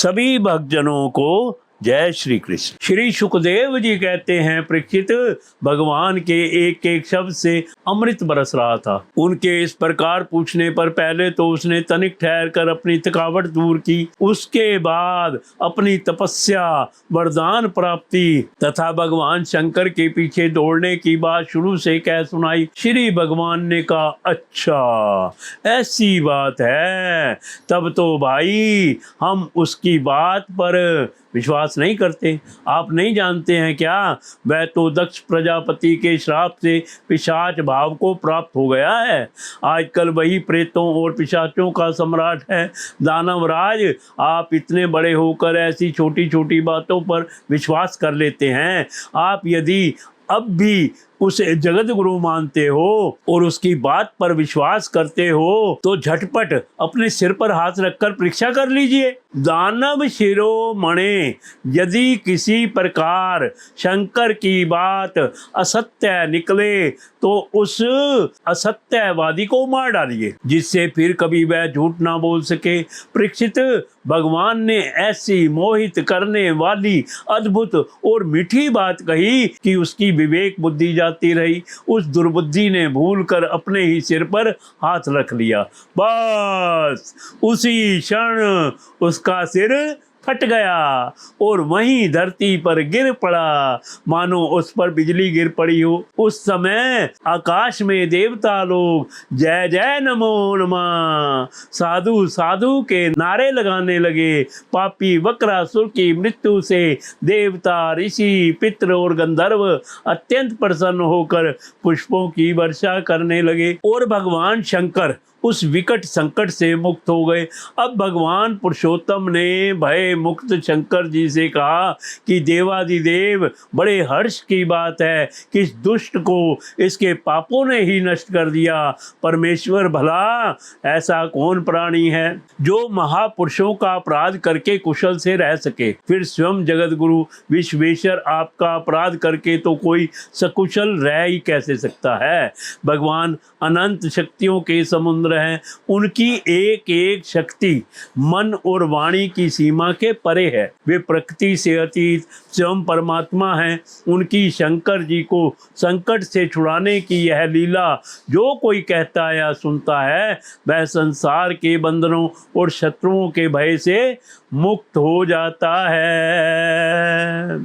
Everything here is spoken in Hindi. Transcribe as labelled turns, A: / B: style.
A: सभी भक्तजनों को जय श्री कृष्ण। श्री सुखदेव जी कहते हैं, परीक्षित, भगवान के एक एक शब्द से अमृत बरस रहा था। उनके इस प्रकार पूछने पर पहले तो उसने तनिक ठहर कर अपनी थकावट दूर की, उसके बाद अपनी तपस्या, वरदान प्राप्ति तथा भगवान शंकर के पीछे दौड़ने की बात शुरू से कह सुनाई। श्री भगवान ने कहा, अच्छा ऐसी बात है, तब तो भाई हम उसकी बात पर विश्वास नहीं करते। आप नहीं जानते हैं क्या, वह तो दक्ष प्रजापति के श्राप से पिशाच भाव को प्राप्त हो गया है। आजकल वही प्रेतों और पिशाचों का सम्राट है। दानवराज, आप इतने बड़े होकर ऐसी छोटी छोटी बातों पर विश्वास कर लेते हैं। आप यदि अब भी उसे जगत गुरु मानते हो और उसकी बात पर विश्वास करते हो तो झटपट अपने सिर पर हाथ रखकर परीक्षा कर लीजिए। दानव शिरोमणे, यदि किसी प्रकार शंकर की बात असत्य निकले तो उस असत्यवादी को मार डालिए, जिससे फिर कभी वह झूठ ना बोल सके। परीक्षित, भगवान ने ऐसी मोहित करने वाली अद्भुत और मीठी बात कही कि उसकी विवेक बुद्धि जाती रही। उस दुर्बुद्धि ने भूलकर अपने ही सिर पर हाथ रख लिया। बस उसी क्षण उसका सिर फट गया और वहीं धरती पर गिर पड़ा, मानो उस पर बिजली गिर पड़ी हो। उस समय आकाश में देवता लोग जय जय नमो नमः, साधु साधु के नारे लगाने लगे। पापी वक्रासुर की मृत्यु से देवता, ऋषि, पितृ और गंधर्व अत्यंत प्रसन्न होकर पुष्पों की वर्षा करने लगे और भगवान शंकर उस विकट संकट से मुक्त हो गए। अब भगवान पुरुषोत्तम ने भय मुक्त शंकर जी से कहा कि देवादिदेव, बड़े हर्ष की बात है कि इस दुष्ट को इसके पापों ने ही नष्ट कर दिया। परमेश्वर, भला ऐसा कौन प्राणी है जो महापुरुषों का अपराध करके कुशल से रह सके। फिर स्वयं जगत गुरु विश्वेश्वर आपका अपराध करके तो कोई सकुशल रह ही कैसे सकता है। भगवान अनंत शक्तियों के समुद्र हैं। उनकी एक एक शक्ति मन और वाणी की सीमा के परे है। वे प्रकृति से अतीत स्वयं परमात्मा हैं। उनकी शंकर जी को संकट से छुड़ाने की यह लीला जो कोई कहता या सुनता है, वह संसार के बंधनों और शत्रुओं के भय से मुक्त हो जाता है।